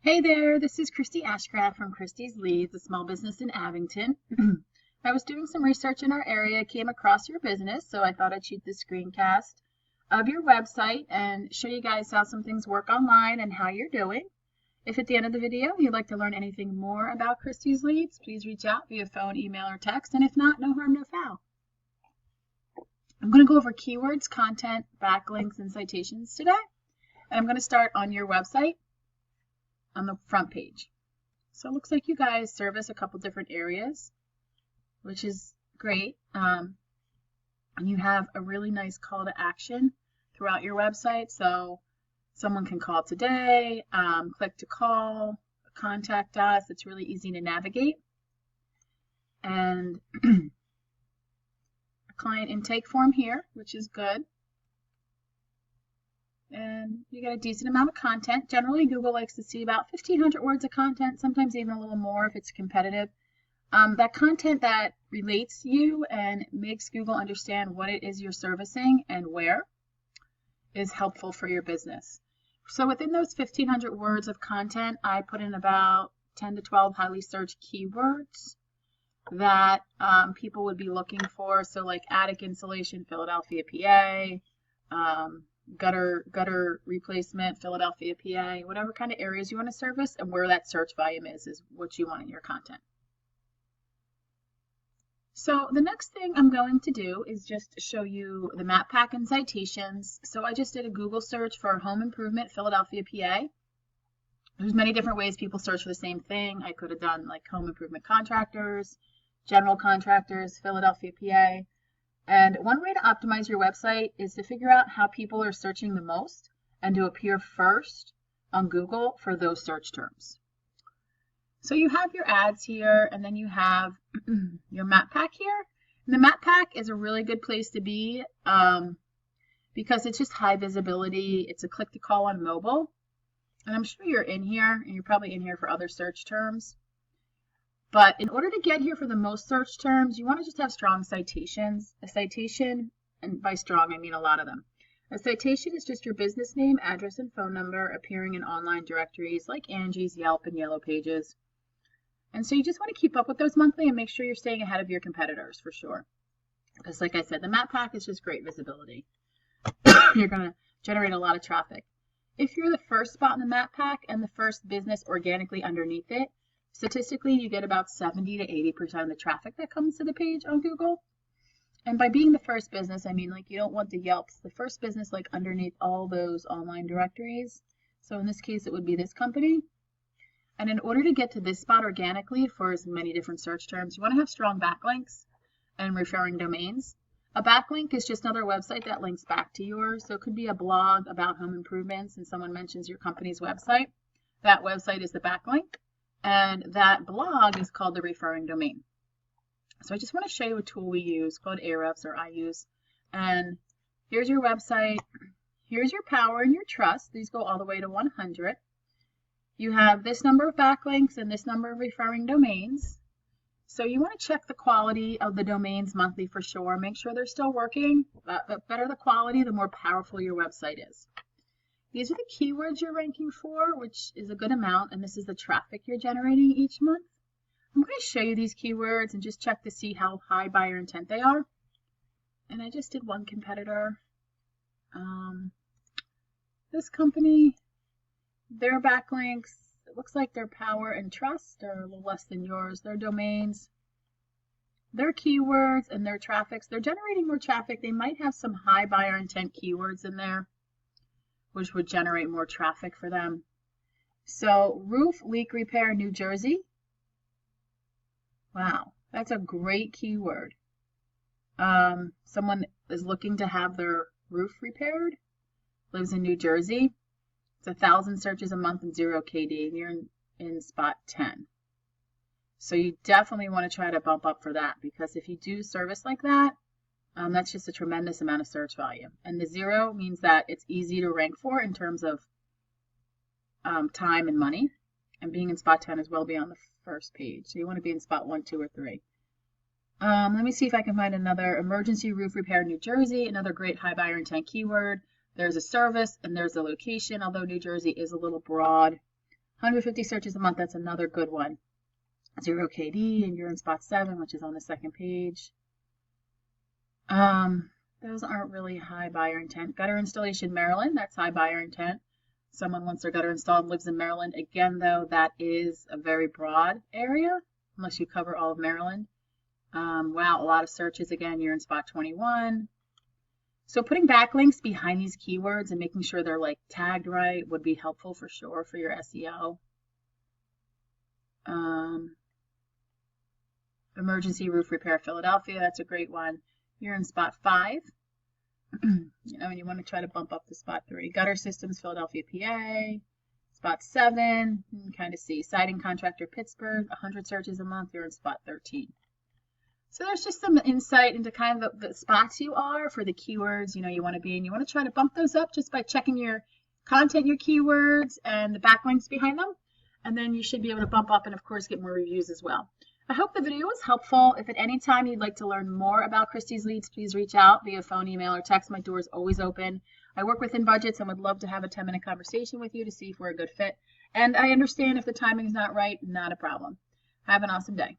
Hey there, this is Christy Ashcraft from Christy's Leads, a small business in Abington. I was doing some research in our area, came across your business, so I thought I'd shoot this screencast of your website and show you guys how some things work online and how you're doing. If at the end of the video you'd like to learn anything more about Christy's Leads, please reach out via phone, email, or text, and if not, no harm, no foul. I'm going to go over keywords, content, backlinks, and citations today, and I'm going to start on your website on the front page. So it looks like you guys service a couple different areas, which is great. And you have a really nice call to action throughout your website. So someone can call today, click to call, contact us. It's really easy to navigate. And a client intake form here, which is good. And you get a decent amount of content. Generally, Google likes to see about 1,500 words of content, sometimes even a little more if it's competitive. That content that relates to you and makes Google understand what it is you're servicing and where is helpful for your business. So within those 1,500 words of content, I put in about 10 to 12 highly searched keywords that people would be looking for. So like attic insulation, Philadelphia, PA, gutter replacement, Philadelphia, PA, whatever kind of areas you want to service and where that search volume is what you want in your content. So the next thing I'm going to do is just show you the map pack and citations. So I just did a Google search for home improvement, Philadelphia, PA. There's many different ways people search for the same thing. I could have done like home improvement contractors, general contractors, Philadelphia, PA. And one way to optimize your website is to figure out how people are searching the most and to appear first on Google for those search terms. So you have your ads here, and then you have your map pack here. And the map pack is a really good place to be because it's just high visibility. It's a click to call on mobile. And I'm sure you're in here, and you're probably in here for other search terms. But in order to get here for the most search terms, you want to just have strong citations. A citation, and by strong, I mean a lot of them. A citation is just your business name, address, and phone number appearing in online directories like Angie's, Yelp, and Yellow Pages. And so you just want to keep up with those monthly and make sure you're staying ahead of your competitors for sure. Because like I said, the map pack is just great visibility. You're going to generate a lot of traffic. If you're the first spot in the map pack and the first business organically underneath it, statistically, you get about 70 to 80% of the traffic that comes to the page on Google. And by being the first business, I mean like you don't want the Yelps, the first business like underneath all those online directories. So in this case, it would be this company. And in order to get to this spot organically for as many different search terms, you want to have strong backlinks and referring domains. A backlink is just another website that links back to yours. So it could be a blog about home improvements and someone mentions your company's website. That website is the backlink. And that blog is called the referring domain. So I just want to show you a tool we use called Ahrefs, or I use. And here's your website. Here's your power and your trust. These go all the way to 100. You have this number of backlinks and this number of referring domains. So you want to check the quality of the domains monthly for sure. Make sure they're still working. The better the quality, the more powerful your website is. These are the keywords you're ranking for, which is a good amount, and this is the traffic you're generating each month. I'm going to show you these keywords and just check to see how high buyer intent they are. And I just did one competitor. This company, their backlinks, it looks like their power and trust are a little less than yours. Their domains, their keywords, and their traffics, they're generating more traffic. They might have some high buyer intent keywords in there, which would generate more traffic for them. So roof leak repair, New Jersey. Wow, that's a great keyword. Someone is looking to have their roof repaired, lives in New Jersey. It's 1,000 searches a month and 0 KD, and you're in spot 10. So you definitely want to try to bump up for that, because if you do service like that, that's just a tremendous amount of search volume. And the 0 means that it's easy to rank for in terms of time and money. And being in spot 10 is well beyond the first page. So you want to be in spot 1, 2, or 3. Let me see if I can find another emergency roof repair, New Jersey, another great high buyer intent keyword. There's a service and there's a location, although New Jersey is a little broad. 150 searches a month, that's another good one. 0 KD, and you're in spot 7, which is on the second page. Those aren't really high buyer intent. Gutter installation, Maryland, that's high buyer intent. Someone wants their gutter installed and lives in Maryland. Again, though, that is a very broad area, unless you cover all of Maryland. Wow, a lot of searches. Again, you're in spot 21. So putting backlinks behind these keywords and making sure they're like tagged right would be helpful for sure for your SEO. Emergency roof repair, Philadelphia, that's a great one. You're in spot 5. You know, and you want to try to bump up to spot 3. Gutter systems, Philadelphia, PA. Spot 7, you can kind of see. Siding contractor, Pittsburgh, 100 searches a month, you're in spot 13. So there's just some insight into kind of the spots you are for the keywords, you know, you want to be in. You want to try to bump those up just by checking your content, your keywords, and the backlinks behind them. And then you should be able to bump up and, of course, get more reviews as well. I hope the video was helpful. If at any time you'd like to learn more about Christie's Leads, please reach out via phone, email, or text. My door is always open. I work within budgets and would love to have a 10-minute conversation with you to see if we're a good fit. And I understand if the timing is not right, not a problem. Have an awesome day.